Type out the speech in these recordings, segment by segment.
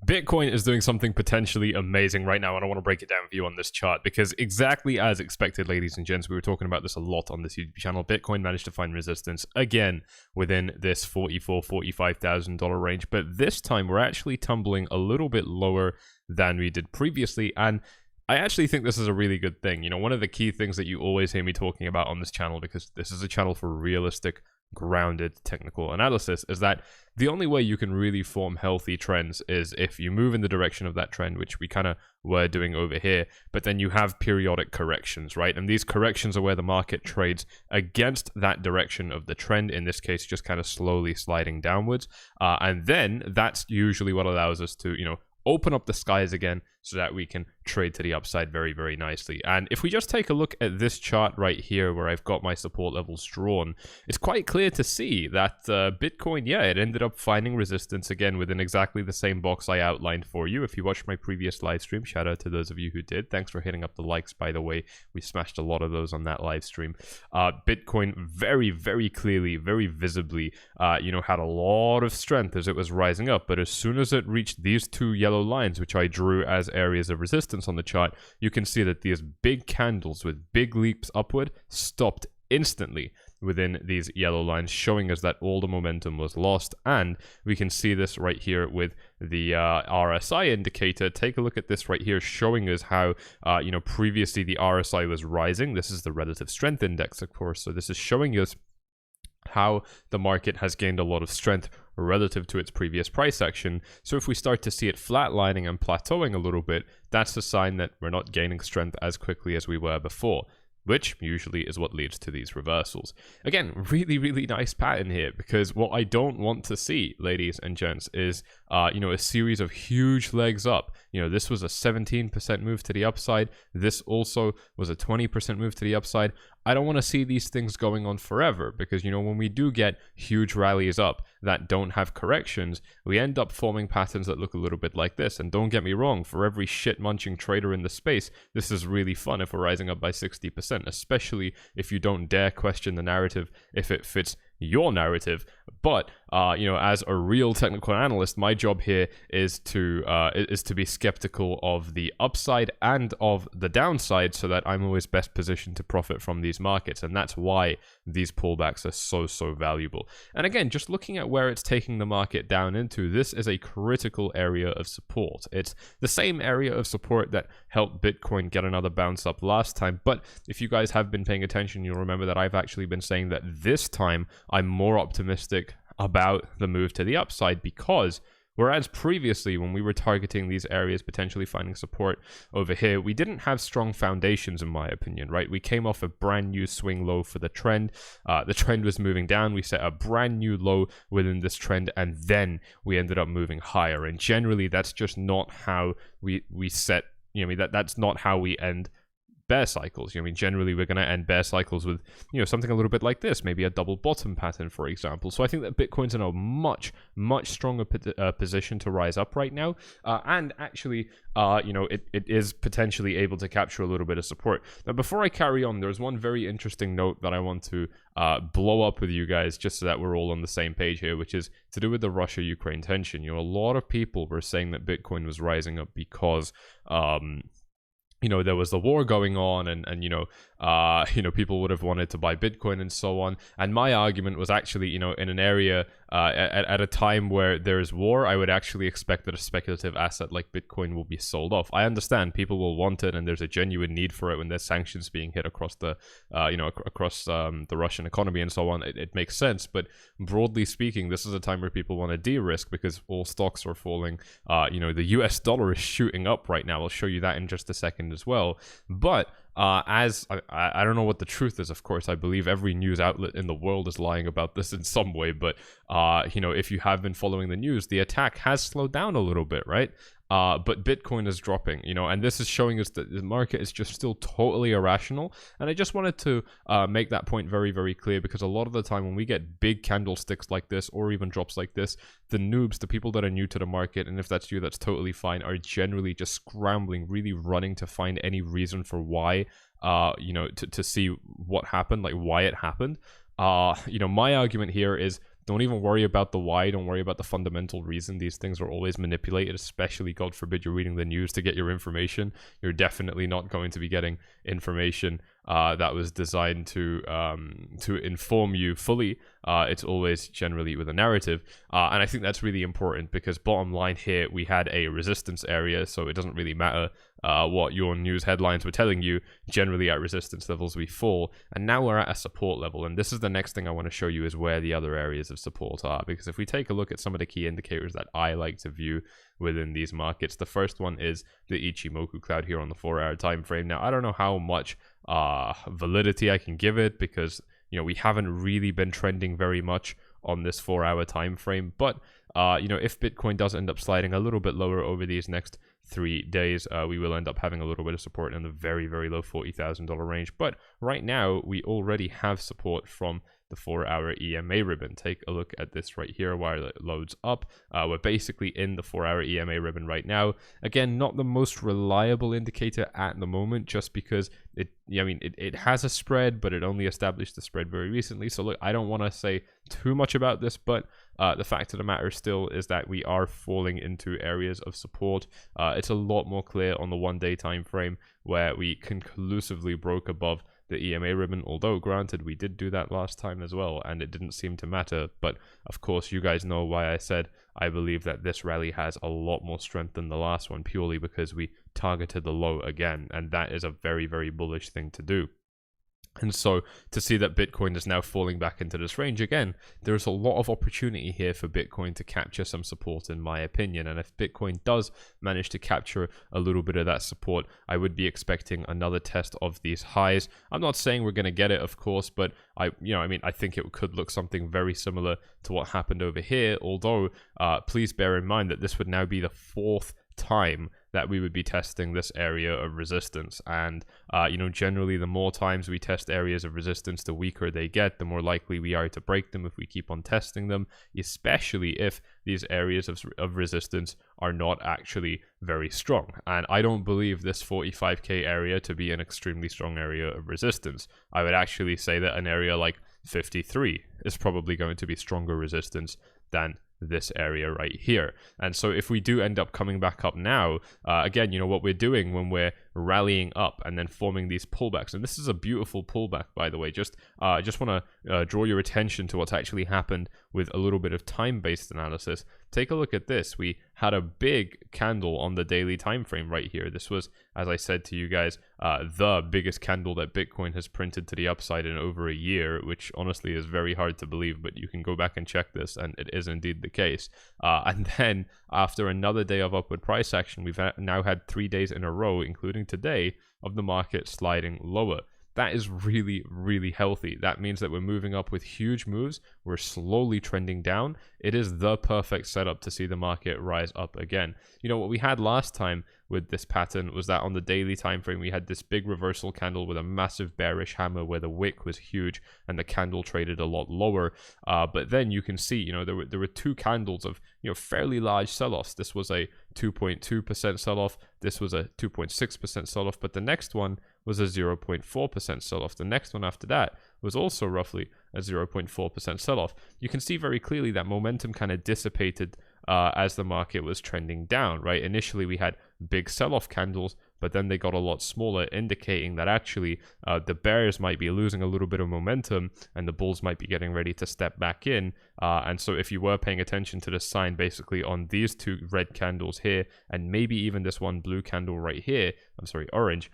Bitcoin is doing something potentially amazing right now, and I want to break it down for you on this chart because exactly as expected, ladies and gents, we were talking about this a lot on this YouTube channel. Bitcoin managed to find resistance again within this $44,000-$45,000 range, but this time we're actually tumbling a little bit lower than we did previously, and I actually think this is a really good thing. You know, one of the key things that you always hear me talking about on this channel, because this is a channel for realistic, grounded technical analysis, is that the only way you can really form healthy trends is if you move in the direction of that trend, which we kind of were doing over here, but then you have periodic corrections, right? And these corrections are where the market trades against that direction of the trend, in this case just kind of slowly sliding downwards, and then that's usually what allows us to, you know, open up the skies again so that we can trade to the upside very, very nicely. And if we just take a look at this chart right here where I've got my support levels drawn, it's quite clear to see that Bitcoin, yeah, it ended up finding resistance again within exactly the same box I outlined for you. If you watched my previous live stream, shout out to those of you who did. Thanks for hitting up the likes, by the way. We smashed a lot of those on that live stream. Bitcoin very, very clearly, very visibly, you know, had a lot of strength as it was rising up. But as soon as it reached these two yellow lines, which I drew as areas of resistance on the chart, you can see that these big candles with big leaps upward stopped instantly within these yellow lines, showing us that all the momentum was lost. And we can see this right here with the RSI indicator. Take a look at this right here, showing us how you know, previously the RSI was rising. This is the relative strength index, of course, so this is showing us how the market has gained a lot of strength relative to its previous price action. So if we start to see it flatlining and plateauing a little bit, that's a sign that we're not gaining strength as quickly as we were before, which usually is what leads to these reversals. Again, really, really nice pattern here, because what I don't want to see, ladies and gents, is you know, a series of huge legs up. You know, this was a 17% move to the upside. This also was a 20% move to the upside. I don't want to see these things going on forever, because, you know, when we do get huge rallies up that don't have corrections, we end up forming patterns that look a little bit like this. And don't get me wrong, for every shit-munching trader in the space, this is really fun if we're rising up by 60%, especially if you don't dare question the narrative if it fits your narrative. But you know, as a real technical analyst, my job here is to be skeptical of the upside and of the downside, so that I'm always best positioned to profit from these markets. And that's why these pullbacks are so valuable. And again, just looking at where it's taking the market down into, this is a critical area of support. It's the same area of support that helped Bitcoin get another bounce up last time. But if you guys have been paying attention, you'll remember that I've actually been saying that this time I'm more optimistic about the move to the upside, because whereas previously when we were targeting these areas, potentially finding support over here, we didn't have strong foundations, in my opinion, right? We came off a brand new swing low for the trend. The trend was moving down. We set a brand new low within this trend, and then we ended up moving higher. And generally, that's just not how we set, you know, that's not how we end bear cycles. You know, I mean, generally we're going to end bear cycles with, you know, something a little bit like this, maybe a double bottom pattern, for example. So I think that Bitcoin's in a much stronger position to rise up right now, and actually you know, it is potentially able to capture a little bit of support. Now, before I carry on, there's one very interesting note that I want to blow up with you guys, just so that we're all on the same page here, which is to do with the Russia-Ukraine tension. You know, a lot of people were saying that Bitcoin was rising up because you know, there was the war going on, and you know, people would have wanted to buy Bitcoin and so on. And my argument was actually, you know, in an area at a time where there's war, I would actually expect that a speculative asset like Bitcoin will be sold off. I understand people will want it, and there's a genuine need for it when there's sanctions being hit across the, you know, across the Russian economy and so on. It makes sense, but broadly speaking, this is a time where people want to de-risk because all stocks are falling. You know, the US dollar is shooting up right now. I'll show you that in just a second as well. But as I don't know what the truth is, of course. I believe every news outlet in the world is lying about this in some way, but you know, if you have been following the news, the attack has slowed down a little bit, right? But Bitcoin is dropping, you know, and this is showing us that the market is just still totally irrational. And I just wanted to make that point very, very clear, because a lot of the time when we get big candlesticks like this, or even drops like this, the noobs, the people that are new to the market, and if that's you, that's totally fine, are generally just scrambling, really running to find any reason for why, you know, to see what happened, like why it happened. You know, my argument here is Don't even worry about the why. Don't worry about the fundamental reason. These things are always manipulated, especially, God forbid, you're reading the news to get your information. You're definitely not going to be getting information that was designed to inform you fully. It's always generally with a narrative, and I think that's really important, because bottom line here, we had a resistance area, so it doesn't really matter what your news headlines were telling you. Generally at resistance levels we fall, and now we're at a support level, and this is the next thing I want to show you, is where the other areas of support are. Because if we take a look at some of the key indicators that I like to view within these markets, the first one is the Ichimoku cloud here on the 4-hour time frame. Now I don't know how much validity I can give it, because we haven't really been trending very much on this 4-hour time frame, but if Bitcoin does end up sliding a little bit lower over these next 3 days, we will end up having a little bit of support in the very, very low $40,000 range. But right now we already have support from the 4-hour EMA ribbon. Take a look at this right here while it loads up. We're basically in the 4-hour EMA ribbon right now. Again, not the most reliable indicator at the moment, just because it has a spread, but it only established the spread very recently. So look, I don't want to say too much about this, but the fact of the matter still is that we are falling into areas of support. It's a lot more clear on the 1-day time frame, where we conclusively broke above the EMA ribbon, although granted we did do that last time as well and it didn't seem to matter. But of course you guys know why I said I believe that this rally has a lot more strength than the last one, purely because we targeted the low again, and that is a very, very bullish thing to do. And so to see that Bitcoin is now falling back into this range again, there's a lot of opportunity here for Bitcoin to capture some support, in my opinion. And if Bitcoin does manage to capture a little bit of that support, I would be expecting another test of these highs. I'm not saying we're going to get it, of course, but I think it could look something very similar to what happened over here. Although, please bear in mind that this would now be the 4th time that we would be testing this area of resistance. And generally the more times we test areas of resistance, the weaker they get, the more likely we are to break them if we keep on testing them, especially if these areas of resistance are not actually very strong. And I don't believe this 45k area to be an extremely strong area of resistance. I would actually say that an area like 53 is probably going to be stronger resistance than this area right here. And so if we do end up coming back up now, again, what we're doing when we're rallying up and then forming these pullbacks, and this is a beautiful pullback, by the way. Just want to draw your attention to what's actually happened with a little bit of time-based analysis. Take a look at this. We had a big candle on the daily time frame right here. This was, as I said to you guys, the biggest candle that Bitcoin has printed to the upside in over a year, which honestly is very hard to believe, but you can go back and check this, and it is indeed the case. And then after another day of upward price action, we've now had 3 days in a row, including today, of the market sliding lower. That is really, really healthy. That means that we're moving up with huge moves. We're slowly trending down. It is the perfect setup to see the market rise up again. What we had last time with this pattern was that on the daily time frame, we had this big reversal candle with a massive bearish hammer where the wick was huge and the candle traded a lot lower. But then you can see, there were 2 candles of, fairly large sell-offs. This was a 2.2% sell-off. This was a 2.6% sell-off. But the next one was a 0.4% sell-off. The next one after that was also roughly a 0.4% sell-off. You can see very clearly that momentum kind of dissipated as the market was trending down, right? Initially, we had big sell-off candles, but then they got a lot smaller, indicating that actually the bears might be losing a little bit of momentum and the bulls might be getting ready to step back in. And so if you were paying attention to the sign basically on these 2 red candles here, and maybe even this one blue candle right here, orange,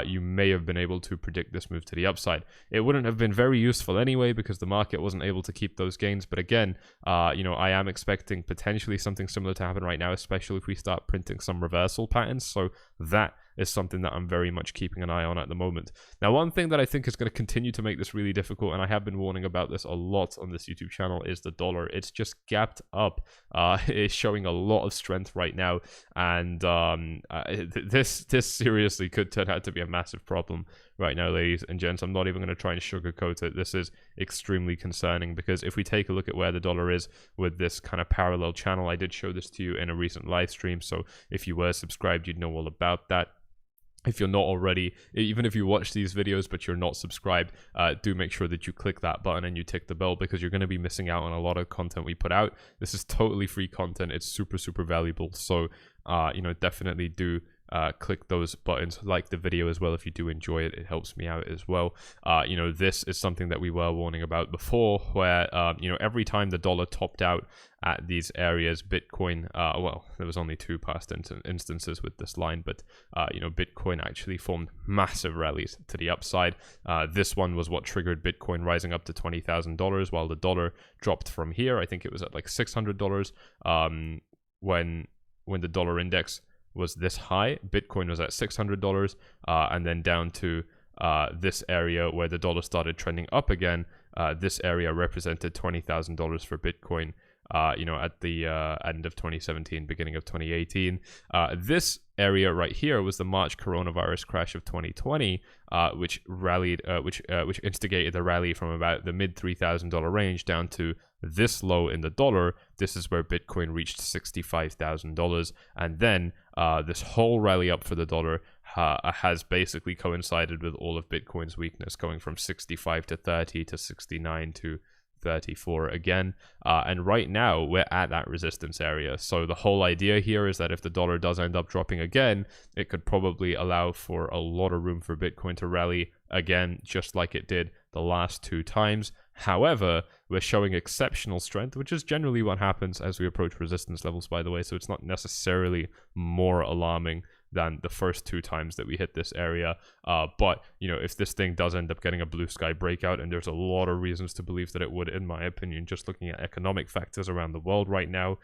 you may have been able to predict this move to the upside. It wouldn't have been very useful anyway, because the market wasn't able to keep those gains. But again, I am expecting potentially something similar to happen right now, especially if we start printing some reversal patterns. So that is something that I'm very much keeping an eye on at the moment. Now, one thing that I think is going to continue to make this really difficult, and I have been warning about this a lot on this YouTube channel, is the dollar. It's just gapped up. It's showing a lot of strength right now, and this seriously could turn out to be a massive problem right now, ladies and gents. I'm not even going to try and sugarcoat it. This is extremely concerning, because if we take a look at where the dollar is with this kind of parallel channel, I did show this to you in a recent live stream, so if you were subscribed, you'd know all about that. If you're not already, even if you watch these videos but you're not subscribed, do make sure that you click that button and you tick the bell, because you're going to be missing out on a lot of content we put out. This is totally free content. It's super valuable. So definitely do click those buttons, like the video as well if you do enjoy it. It helps me out as well. This is something that we were warning about before, where every time the dollar topped out at these areas, Bitcoin, well, there was only two past instances with this line, but Bitcoin actually formed massive rallies to the upside. This one was what triggered Bitcoin rising up to $20,000, while the dollar dropped from here. I think it was at like $600 when the dollar index was this high. Bitcoin was at $600, and then down to this area where the dollar started trending up again. This area represented $20,000 for Bitcoin, at the end of 2017, beginning of 2018. This area right here was the March coronavirus crash of 2020, which instigated the rally from about the mid $3,000 range down to this low in the dollar. This is where Bitcoin reached $65,000, and then this whole rally up for the dollar has basically coincided with all of Bitcoin's weakness, going from 65 to 30 to 69 to 34 again, and right now we're at that resistance area. So the whole idea here is that if the dollar does end up dropping again, it could probably allow for a lot of room for Bitcoin to rally again, just like it did the last two times. However, we're showing exceptional strength, which is generally what happens as we approach resistance levels, by the way, so it's not necessarily more alarming than the first two times that we hit this area. But if this thing does end up getting a blue sky breakout, and there's a lot of reasons to believe that it would, in my opinion, just looking at economic factors around the world right now,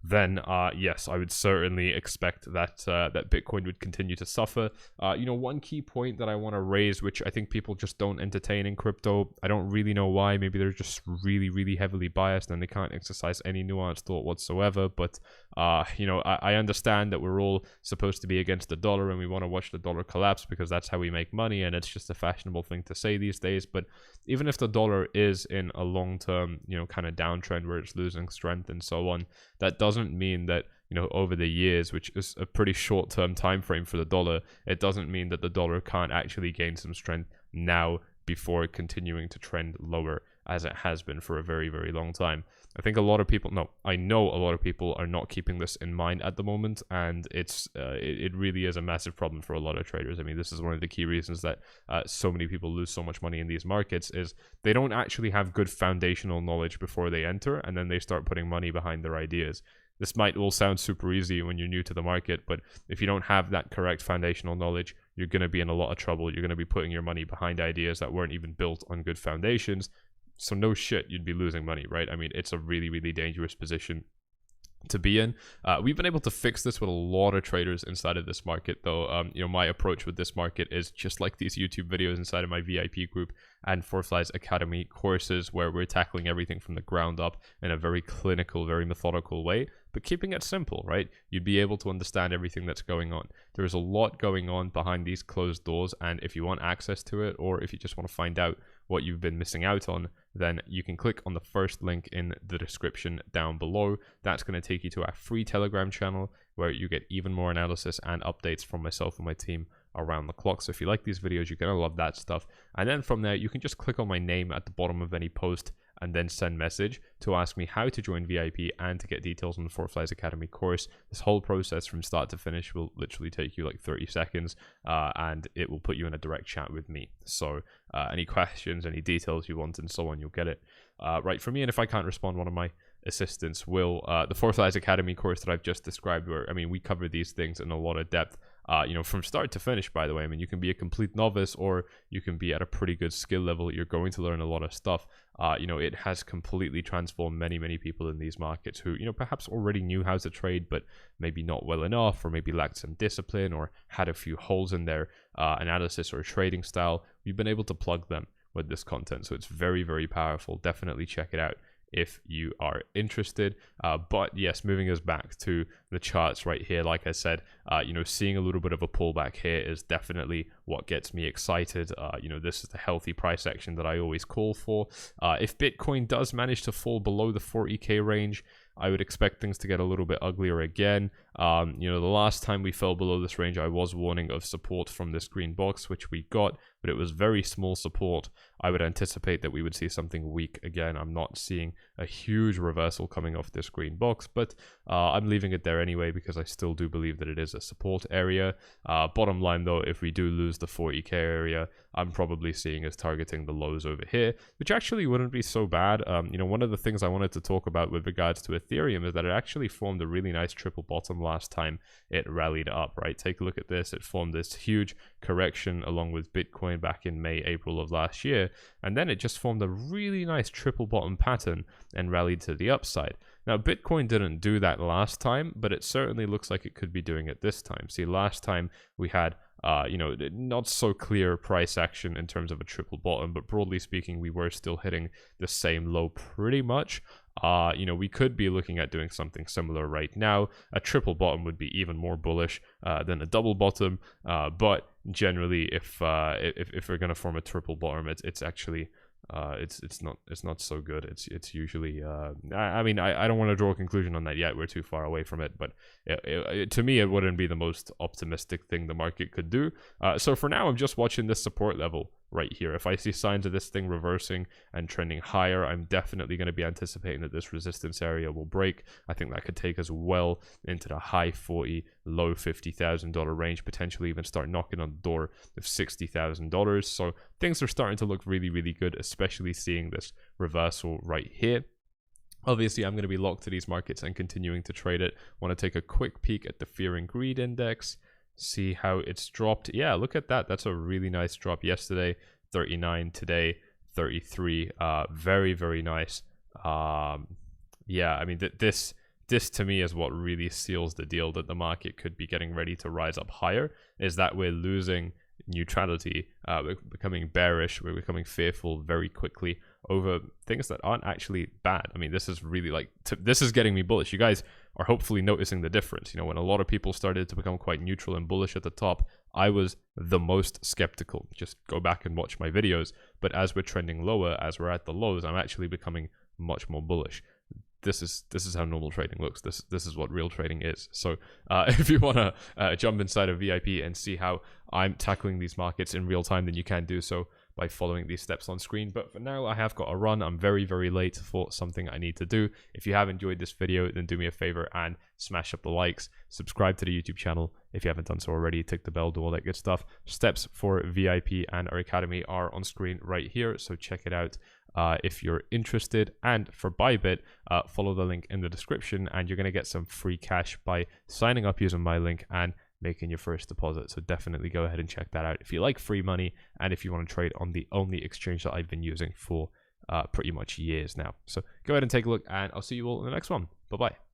then yes, I would certainly expect that that Bitcoin would continue to suffer. One key point that I want to raise, which I think people just don't entertain in crypto, I don't really know why. Maybe they're just really heavily biased and they can't exercise any nuanced thought whatsoever. But I understand that we're all supposed to be against the dollar and we want to watch the dollar collapse because that's how we make money, and it's just a fashionable thing to say these days. But even if the dollar is in a long-term kind of downtrend where it's losing strength and so on, that doesn't mean that over the years, which is a pretty short-term time frame for the dollar, it doesn't mean that the dollar can't actually gain some strength now before continuing to trend lower as it has been for a very long time. I think a lot of people, I know a lot of people are not keeping this in mind at the moment, and it really is a massive problem for a lot of traders. I mean, this is one of the key reasons that so many people lose so much money in these markets, is they don't actually have good foundational knowledge before they enter, and then they start putting money behind their ideas. This might all sound super easy when you're new to the market, but if you don't have that correct foundational knowledge, you're going to be in a lot of trouble. You're going to be putting your money behind ideas that weren't even built on good foundations. So no shit, you'd be losing money, right? I mean, it's a really dangerous position to be in. We've been able to fix this with a lot of traders inside of this market, though. My approach with this market is just like these YouTube videos inside of my VIP group and 𝗪𝗪𝗥𝗙𝗦 Academy courses, where we're tackling everything from the ground up in a very clinical, very methodical way, but keeping it simple, right? You'd be able to understand everything that's going on. There is a lot going on behind these closed doors, and if you want access to it, or if you just want to find out what you've been missing out on, then you can click on the first link in the description down below. That's going to take you to our free Telegram channel, where you get even more analysis and updates from myself and my team around the clock. So if you like these videos, you're going to love that stuff. And then from there, you can just click on my name at the bottom of any post and then send message to ask me how to join VIP and to get details on the 𝗪𝗪𝗥𝗙𝗦 Academy course. This whole process from start to finish will literally take you like 30 seconds, and it will put you in a direct chat with me. So any questions, any details you want and so on, you'll get it right from me. And if I can't respond, one of my assistants will. The 𝗪𝗪𝗥𝗙𝗦 Academy course that I've just described, where we cover these things in a lot of depth, from start to finish, by the way. You can be a complete novice, or you can be at a pretty good skill level. You're going to learn a lot of stuff. It has completely transformed many people in these markets who perhaps already knew how to trade, but maybe not well enough, or maybe lacked some discipline, or had a few holes in their analysis or trading style. We've been able to plug them with this content, so it's very powerful. Definitely check it out if you are interested. But yes, moving us back to the charts right here, like I said, seeing a little bit of a pullback here is definitely what gets me excited. This is the healthy price action that I always call for. If Bitcoin does manage to fall below the 40k range, I would expect things to get a little bit uglier again. You know, the last time we fell below this range, I was warning of support from this green box, which we got, but it was very small support. I would anticipate that we would see something weak again. I'm not seeing a huge reversal coming off this green box, but I'm leaving it there anyway because I still do believe that it is a support area. Bottom line though, if we do lose the 40k area, I'm probably seeing us targeting the lows over here, which actually wouldn't be so bad. You know, one of the things I wanted to talk about with regards to Ethereum is that it actually formed a really nice triple bottom last time it rallied up, right? Take a look at this. It formed this huge correction along with Bitcoin back in May, April of last year, and then it just formed a really nice triple bottom pattern and rallied to the upside. Now, Bitcoin didn't do that last time, but it certainly looks like it could be doing it this time. See, last time we had you know, not so clear price action in terms of a triple bottom, but broadly speaking, we were still hitting the same low pretty much. You know, we could be looking at doing something similar right now. A triple bottom would be even more bullish than a double bottom, but generally, if we're gonna form a triple bottom, it's actually it's not so good. It's usually I mean, I don't want to draw a conclusion on that yet. We're too far away from it, but to me, it wouldn't be the most optimistic thing the market could do. So for now, I'm just watching this support level right here. If I see signs of this thing reversing and trending higher, I'm definitely going to be anticipating that this resistance area will break. I think that could take us well into the high 40, low $50,000 range, potentially even start knocking on the door of $60,000. So things are starting to look really, really good, especially seeing this reversal right here. Obviously, I'm going to be locked to these markets and continuing to trade it. Want to take a quick peek at the Fear and Greed Index. See how it's dropped. Yeah, look at that. That's a really nice drop yesterday. 39 today, 33. Very, very nice. Yeah, I mean, this to me is what really seals the deal that the market could be getting ready to rise up higher, is that we're losing neutrality, we're becoming bearish, we're becoming fearful very quickly over things that aren't actually bad. I mean, this is really like, this is getting me bullish. You guys are hopefully noticing the difference. You know, when a lot of people started to become quite neutral and bullish at the top, I was the most skeptical. Just go back and watch my videos. But as we're trending lower, as we're at the lows, I'm actually becoming much more bullish. This is how normal trading looks. This is what real trading is. So if you want to jump inside of VIP and see how I'm tackling these markets in real time, then you can do so by following these steps on screen. But for now, I have got to run. I'm very, very late for something I need to do. If you have enjoyed this video, then do me a favor and smash up the likes. Subscribe to the YouTube channel if you haven't done so already. Tick the bell, do all that good stuff. Steps for VIP and our academy are on screen right here, so check it out if you're interested. And for Bybit, follow the link in the description, and you're going to get some free cash by signing up using my link and making your first deposit. So definitely go ahead and check that out if you like free money and if you want to trade on the only exchange that I've been using for pretty much years now. So go ahead and take a look, and I'll see you all in the next one. Bye bye.